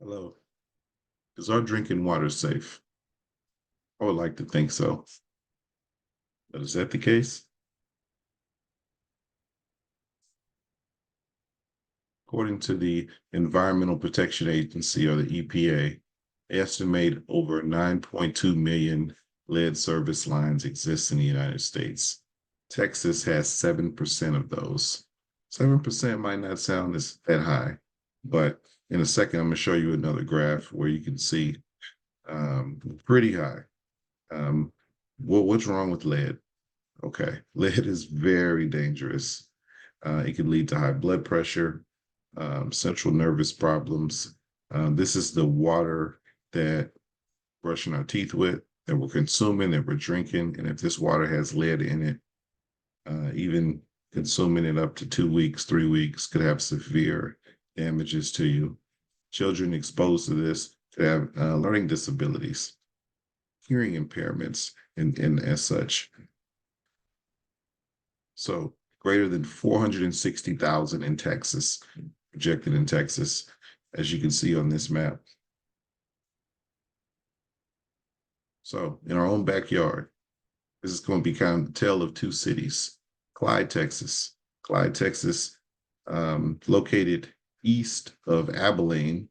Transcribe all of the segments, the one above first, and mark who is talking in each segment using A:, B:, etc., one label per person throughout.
A: Hello. Is our drinking water safe? I would like to think so. But is that the case? According to the Environmental Protection Agency, or the EPA, they estimate over 9.2 million lead service lines exist in the United States. Texas has 7% of those. 7% might not sound that high, but in a second, I'm going to show you another graph where you can see pretty high. What's wrong with lead? Okay, lead is very dangerous. It can lead to high blood pressure, central nervous problems. This is the water that we're brushing our teeth with, that we're consuming, that we're drinking. And if this water has lead in it, even consuming it up to 2 weeks, 3 weeks could have severe damages to you. Children exposed to this could have learning disabilities, hearing impairments, and as such. So greater than 460,000 in Texas, projected in Texas, as you can see on this map. So in our own backyard, this is going to be kind of the tale of two cities. Clyde, Texas. Clyde, Texas, located east of Abilene,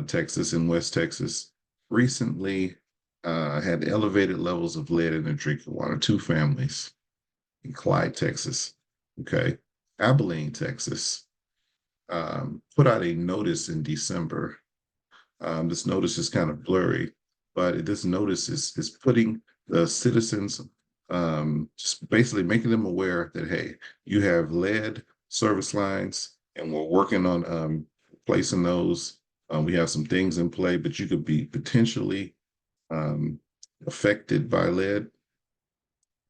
A: Texas, in West Texas, recently had elevated levels of lead in their drinking water. Two families in Clyde, Texas. Okay. Abilene, Texas, put out a notice in December. This notice is kind of blurry, but this notice is putting the citizens, just basically making them aware that, hey, you have lead service lines and we're working on replacing those. We have some things in play, but you could be potentially affected by lead,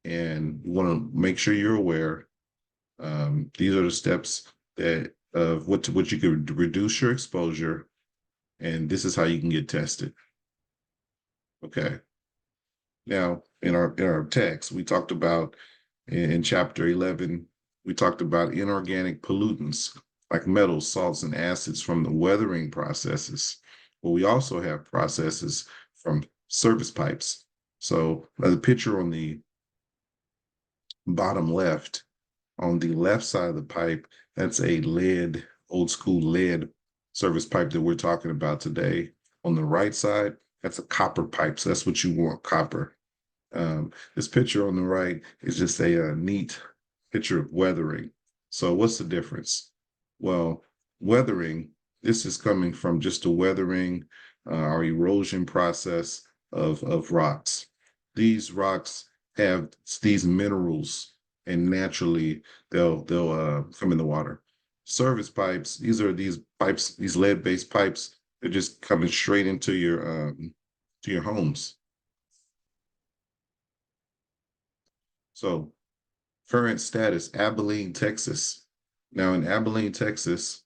A: and you want to make sure you're aware. These are the steps that of what you could reduce your exposure, and this is how you can get tested. Okay. Now, in our text, we talked about in chapter 11, we talked about inorganic pollutants like metals, salts, and acids from the weathering processes. But we also have processes from service pipes. So the picture on the bottom left, on the left side of the pipe, that's a lead, old school lead service pipe that we're talking about today. On the right side, that's a copper pipe. So that's what you want, copper. This picture on the right is just a neat picture of weathering. So what's the difference? Well, weathering, this is coming from just a weathering or erosion process of rocks. These rocks have these minerals, and naturally they'll come in the water. Service pipes, these are these pipes, these lead-based pipes, they're just coming straight into your homes. So current status, Abilene, Texas. Now in Abilene, Texas,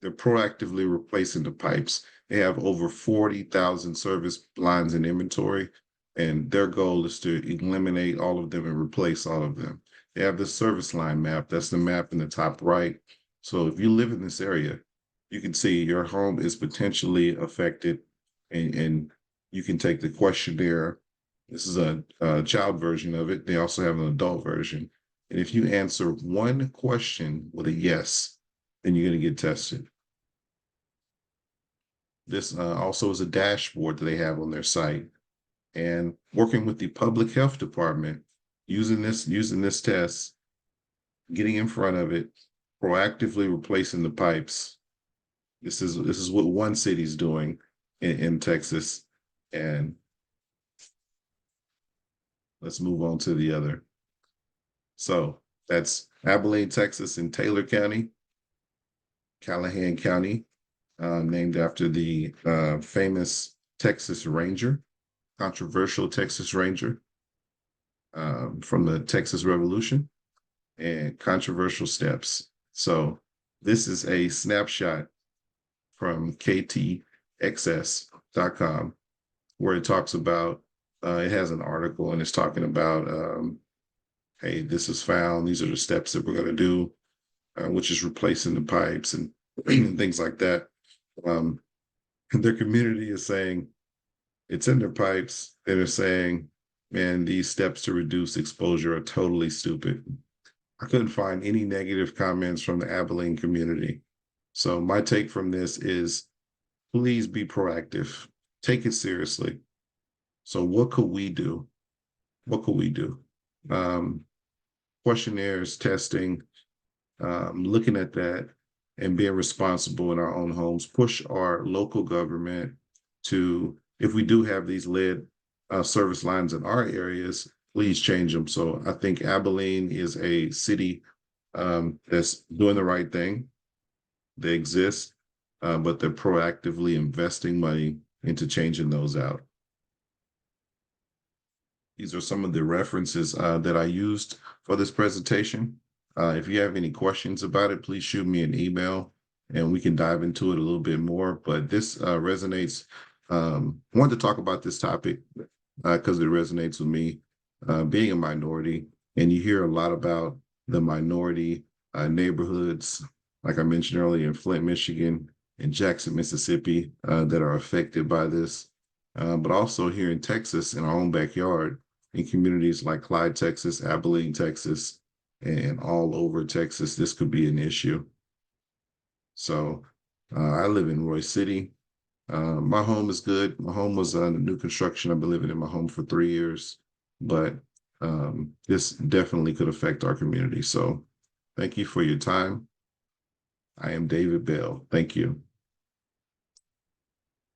A: they're proactively replacing the pipes. They have over 40,000 service lines in inventory, and their goal is to eliminate all of them and replace all of them. They have the service line map. That's the map in the top right. So if you live in this area, you can see your home is potentially affected, and you can take the questionnaire. This is a child version of it. They also have an adult version. And if you answer one question with a yes, then you're going to get tested. This also is a dashboard that they have on their site. And working with the public health department, using this test, getting in front of it, proactively replacing the pipes. This is what one city's doing in Texas. And let's move on to the other. So that's Abilene, Texas, in Taylor County, Callahan County, named after the famous Texas Ranger, controversial Texas Ranger from the Texas Revolution, and controversial steps. So this is a snapshot from ktxs.com where it talks about, it has an article and it's talking about, hey, this is found. These are the steps that we're going to do, which is replacing the pipes and things like that. Um, their community is saying it's in their pipes. They're saying, man, these steps to reduce exposure are totally stupid. I couldn't find any negative comments from the Abilene community. So my take from this is please be proactive. Take it seriously. So what could we do? What could we do? Um, Questionnaires, testing, looking at that and being responsible in our own homes, push our local government to, if we do have these lead service lines in our areas, please change them. So I think Abilene is a city that's doing the right thing. They exist, but they're proactively investing money into changing those out. These are some of the references that I used for this presentation. If you have any questions about it, please shoot me an email and we can dive into it a little bit more. But this resonates. I wanted to talk about this topic because it resonates with me, being a minority. And you hear a lot about the minority neighborhoods, like I mentioned earlier, in Flint, Michigan, and Jackson, Mississippi, that are affected by this. But also here in Texas, in our own backyard, in communities like Clyde, Texas, Abilene, Texas, and all over Texas, this could be an issue. So I live in Roy City. My home is good. My home was under new construction. I've been living in my home for 3 years, but this definitely could affect our community. So thank you for your time. I am David Bell. Thank you.